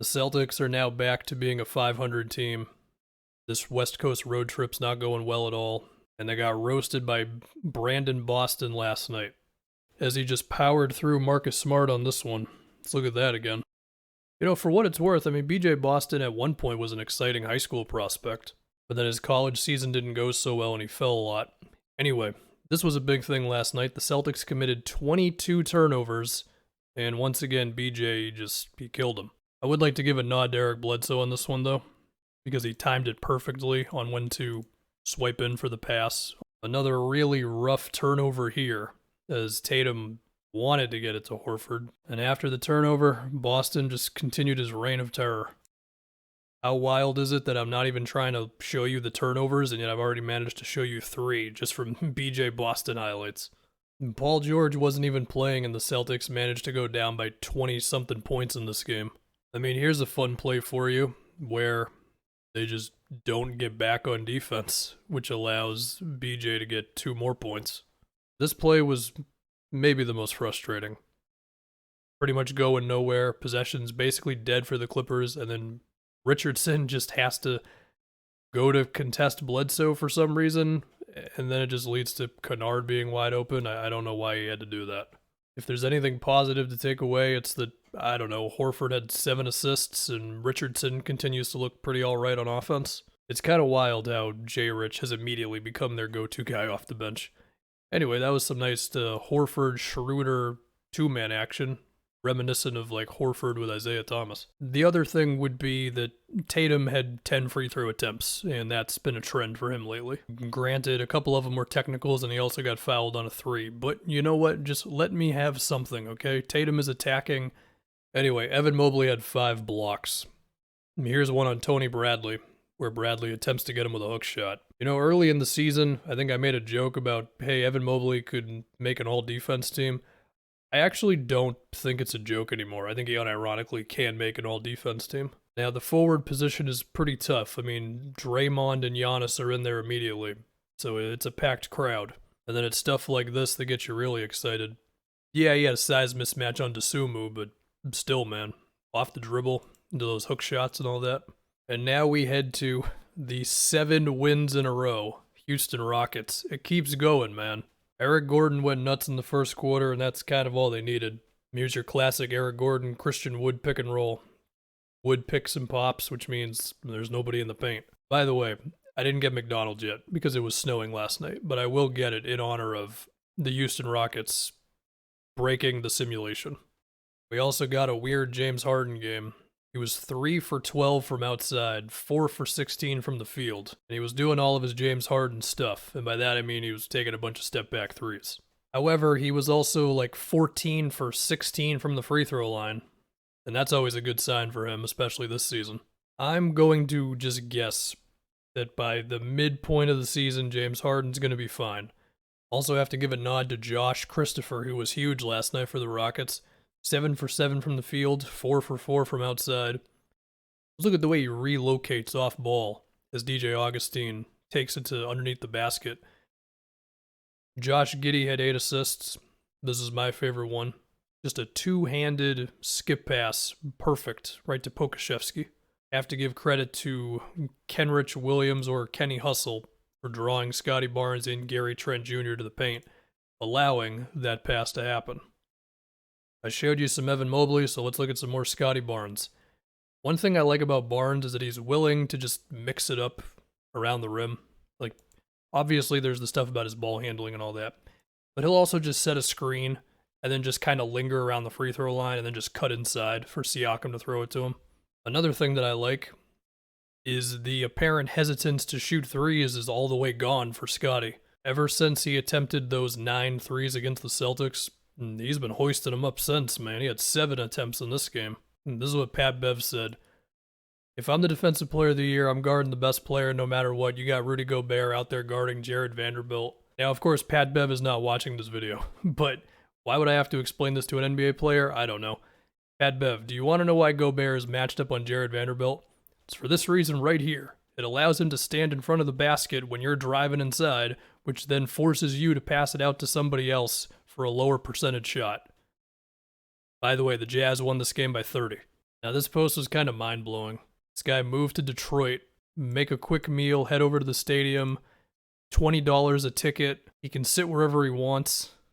The Celtics are now back to being a 500 team. This West Coast road trip's not going well at all, and they got roasted by Brandon Boston last night as he just powered through Marcus Smart on this one. Let's look at that again. You know, for what it's worth, I mean, BJ Boston at one point was an exciting high school prospect, but then his college season didn't go so well and he fell a lot. Anyway, this was a big thing last night. The Celtics committed 22 turnovers, and once again, BJ he killed him. I would like to give a nod to Eric Bledsoe on this one, though, because he timed it perfectly on when to swipe in for the pass. Another really rough turnover here, as Tatum wanted to get it to Horford, and after the turnover, Boston just continued his reign of terror. How wild is it that I'm not even trying to show you the turnovers, and yet I've already managed to show you 3 just from BJ Boston highlights. Paul George wasn't even playing, and the Celtics managed to go down by 20-something points in this game. I mean, here's a fun play for you, where they just don't get back on defense, which allows BJ to get 2 more points. This play was maybe the most frustrating. Pretty much going nowhere, possession's basically dead for the Clippers, and then Richardson just has to go to contest Bledsoe for some reason, and then it just leads to Kennard being wide open. I don't know why he had to do that. If there's anything positive to take away, it's that, I don't know, Horford had 7 assists, and Richardson continues to look pretty alright on offense. It's kind of wild how J. Rich has immediately become their go-to guy off the bench. Anyway, that was some nice Horford-Schroeder 2-man action, reminiscent of like Horford with Isaiah Thomas. The other thing would be that Tatum had 10 free throw attempts, and that's been a trend for him lately. Granted, a couple of them were technicals, and he also got fouled on a 3, but you know what? Just let me have something, okay? Tatum is attacking. Anyway, Evan Mobley had 5 blocks. Here's one on Tony Bradley, where Bradley attempts to get him with a hook shot. You know, early in the season, I think I made a joke about, hey, Evan Mobley could make an all-defense team. I actually don't think it's a joke anymore. I think he unironically can make an all-defense team. Now, the forward position is pretty tough. I mean, Draymond and Giannis are in there immediately, so it's a packed crowd. And then it's stuff like this that gets you really excited. Yeah, he had a size mismatch on Dosunmu, but still, man, off the dribble, into those hook shots and all that. And now we head to the 7 wins in a row, Houston Rockets. It keeps going, man. Eric Gordon went nuts in the first quarter, and that's kind of all they needed. Here's your classic Eric Gordon, Christian Wood pick and roll. Wood picks and pops, which means there's nobody in the paint. By the way, I didn't get McDonald's yet because it was snowing last night, but I will get it in honor of the Houston Rockets breaking the simulation. We also got a weird James Harden game. He was 3 for 12 from outside, 4 for 16 from the field, and he was doing all of his James Harden stuff, and by that I mean he was taking a bunch of step-back threes. However, he was also like 14 for 16 from the free throw line, and that's always a good sign for him, especially this season. I'm going to just guess that by the midpoint of the season, James Harden's going to be fine. Also have to give a nod to Josh Christopher, who was huge last night for the Rockets. 7 for 7 from the field, 4 for 4 from outside. Look at the way he relocates off ball as DJ Augustine takes it to underneath the basket. Josh Giddey had 8 assists. This is my favorite one. Just a 2-handed skip pass, perfect, right to Pokashevsky. Have to give credit to Kenrich Williams or Kenny Hustle for drawing Scotty Barnes and Gary Trent Jr. to the paint, allowing that pass to happen. I showed you some Evan Mobley, so let's look at some more Scotty Barnes. One thing I like about Barnes is that he's willing to just mix it up around the rim. Like, obviously there's the stuff about his ball handling and all that, but he'll also just set a screen and then just kind of linger around the free throw line and then just cut inside for Siakam to throw it to him. Another thing that I like is the apparent hesitance to shoot threes is all the way gone for Scotty. Ever since he attempted those 9 threes against the Celtics, he's been hoisting them up since, man. He had 7 attempts in this game. And this is what Pat Bev said. If I'm the defensive player of the year, I'm guarding the best player no matter what. You got Rudy Gobert out there guarding Jared Vanderbilt. Now, of course, Pat Bev is not watching this video, but why would I have to explain this to an NBA player? I don't know. Pat Bev, do you want to know why Gobert is matched up on Jared Vanderbilt? It's for this reason right here. It allows him to stand in front of the basket when you're driving inside, which then forces you to pass it out to somebody else for a lower percentage shot. By the way, the Jazz won this game by 30. Now, this post was kind of mind-blowing. This guy moved to Detroit, make a quick meal, head over to the stadium, $20 a ticket. He can sit wherever he wants.